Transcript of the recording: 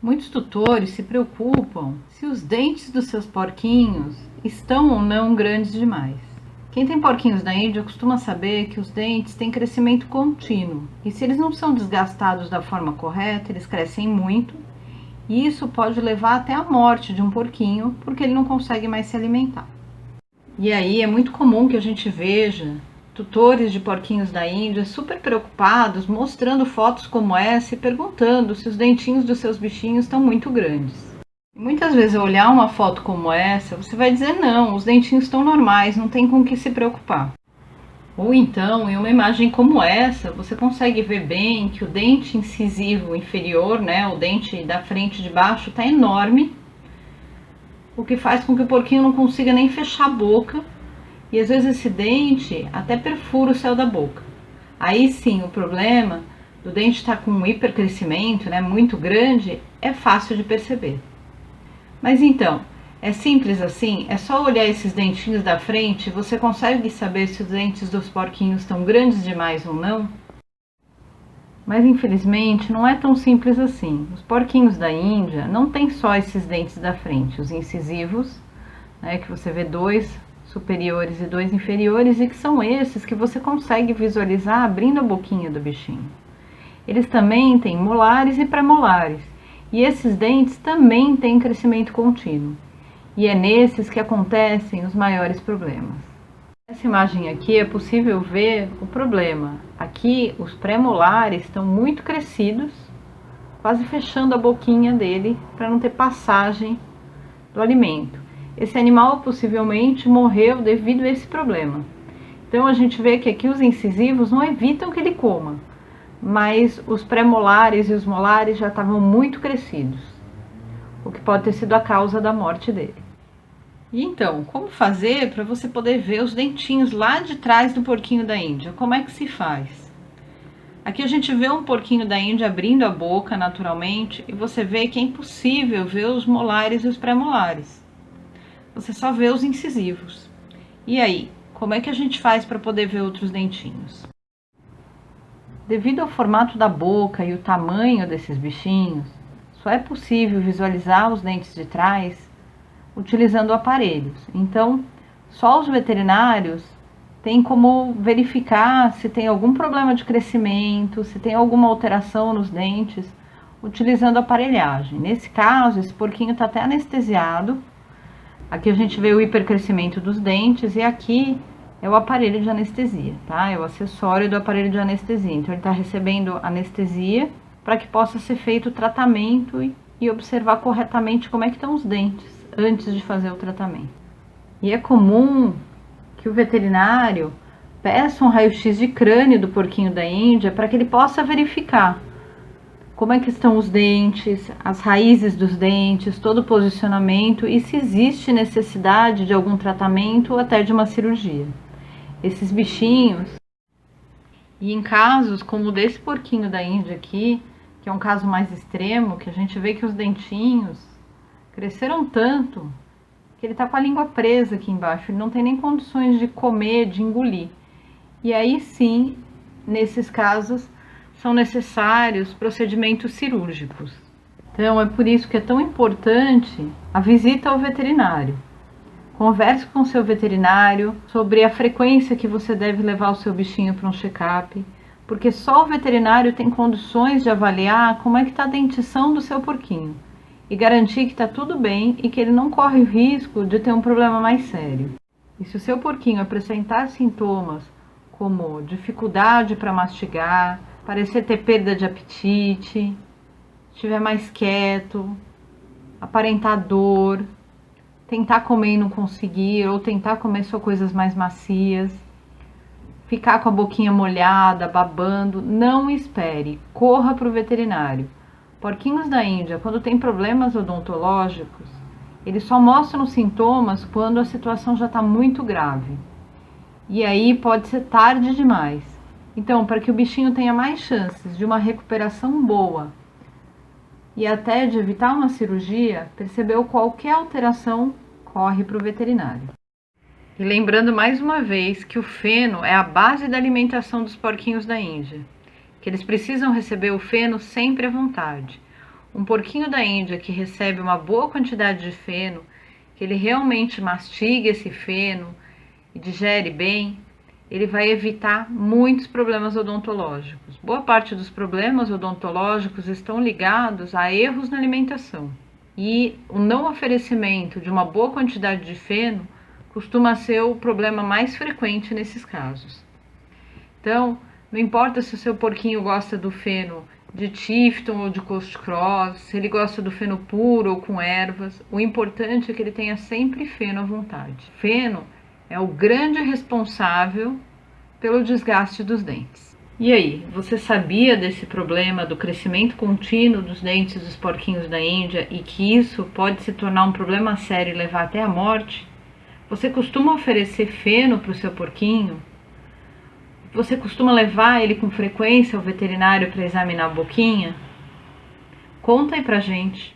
Muitos tutores se preocupam se os dentes dos seus porquinhos estão ou não grandes demais. Quem tem porquinhos da Índia costuma saber que os dentes têm crescimento contínuo e se eles não são desgastados da forma correta, eles crescem muito e isso pode levar até a morte de um porquinho porque ele não consegue mais se alimentar. E aí é muito comum que a gente veja tutores de porquinhos da Índia super preocupados, mostrando fotos como essa e perguntando se os dentinhos dos seus bichinhos estão muito grandes. E muitas vezes ao olhar uma foto como essa, você vai dizer não, os dentinhos estão normais, não tem com o que se preocupar. Ou então, em uma imagem como essa, você consegue ver bem que o dente incisivo inferior, o dente da frente de baixo, está enorme, o que faz com que o porquinho não consiga nem fechar a boca. E às vezes esse dente até perfura o céu da boca. Aí sim, o problema do dente estar com um hipercrescimento, muito grande, é fácil de perceber. Mas então, é simples assim? É só olhar esses dentinhos da frente e você consegue saber se os dentes dos porquinhos estão grandes demais ou não? Mas infelizmente não é tão simples assim. Os porquinhos da Índia não têm só esses dentes da frente, os incisivos, que você vê dois superiores e dois inferiores, e que são esses que você consegue visualizar abrindo a boquinha do bichinho. Eles também têm molares e pré-molares, e esses dentes também têm crescimento contínuo, e é nesses que acontecem os maiores problemas. Nessa imagem aqui é possível ver o problema. Aqui os pré-molares estão muito crescidos, quase fechando a boquinha dele para não ter passagem do alimento. Esse animal possivelmente morreu devido a esse problema. Então a gente vê que aqui os incisivos não evitam que ele coma, mas os pré-molares e os molares já estavam muito crescidos, o que pode ter sido a causa da morte dele. E então, como fazer para você poder ver os dentinhos lá de trás do porquinho da Índia? Como é que se faz? Aqui a gente vê um porquinho da Índia abrindo a boca naturalmente e você vê que é impossível ver os molares e os pré-molares. Você só vê os incisivos. E aí, como é que a gente faz para poder ver outros dentinhos? Devido ao formato da boca e o tamanho desses bichinhos, só é possível visualizar os dentes de trás utilizando aparelhos. Então, só os veterinários têm como verificar se tem algum problema de crescimento, se tem alguma alteração nos dentes, utilizando aparelhagem. Nesse caso, esse porquinho está até anestesiado. Aqui a gente vê o hipercrescimento dos dentes e aqui é o aparelho de anestesia, tá? É o acessório do aparelho de anestesia. Então ele está recebendo anestesia para que possa ser feito o tratamento e observar corretamente como é que estão os dentes antes de fazer o tratamento. E é comum que o veterinário peça um raio-x de crânio do porquinho da Índia para que ele possa verificar como é que estão os dentes, as raízes dos dentes, todo o posicionamento e se existe necessidade de algum tratamento ou até de uma cirurgia. Esses bichinhos, e em casos como o desse porquinho da Índia aqui, que é um caso mais extremo, que a gente vê que os dentinhos cresceram tanto que ele está com a língua presa aqui embaixo, ele não tem nem condições de comer, de engolir. E aí sim, nesses casos, são necessários procedimentos cirúrgicos. Então é por isso que é tão importante a visita ao veterinário. Converse com o seu veterinário sobre a frequência que você deve levar o seu bichinho para um check-up, porque só o veterinário tem condições de avaliar como é que está a dentição do seu porquinho e garantir que está tudo bem e que ele não corre o risco de ter um problema mais sério. E se o seu porquinho apresentar sintomas como dificuldade para mastigar, parecer ter perda de apetite, estiver mais quieto, aparentar dor, tentar comer e não conseguir, ou tentar comer só coisas mais macias, ficar com a boquinha molhada, babando, não espere, corra para o veterinário. Porquinhos da Índia, quando tem problemas odontológicos, eles só mostram sintomas quando a situação já está muito grave. E aí pode ser tarde demais. Então, para que o bichinho tenha mais chances de uma recuperação boa e até de evitar uma cirurgia, percebeu qualquer alteração, corre para o veterinário. E lembrando mais uma vez que o feno é a base da alimentação dos porquinhos da Índia, que eles precisam receber o feno sempre à vontade. Um porquinho da Índia que recebe uma boa quantidade de feno, que ele realmente mastiga esse feno e digere bem, ele vai evitar muitos problemas odontológicos. Boa parte dos problemas odontológicos estão ligados a erros na alimentação. E o não oferecimento de uma boa quantidade de feno costuma ser o problema mais frequente nesses casos. Então, não importa se o seu porquinho gosta do feno de Tifton ou de Coast Cross, se ele gosta do feno puro ou com ervas, o importante é que ele tenha sempre feno à vontade. Feno é o grande responsável pelo desgaste dos dentes. E aí, você sabia desse problema do crescimento contínuo dos dentes dos porquinhos da Índia e que isso pode se tornar um problema sério e levar até a morte? Você costuma oferecer feno para o seu porquinho? Você costuma levar ele com frequência ao veterinário para examinar a boquinha? Conta aí pra gente.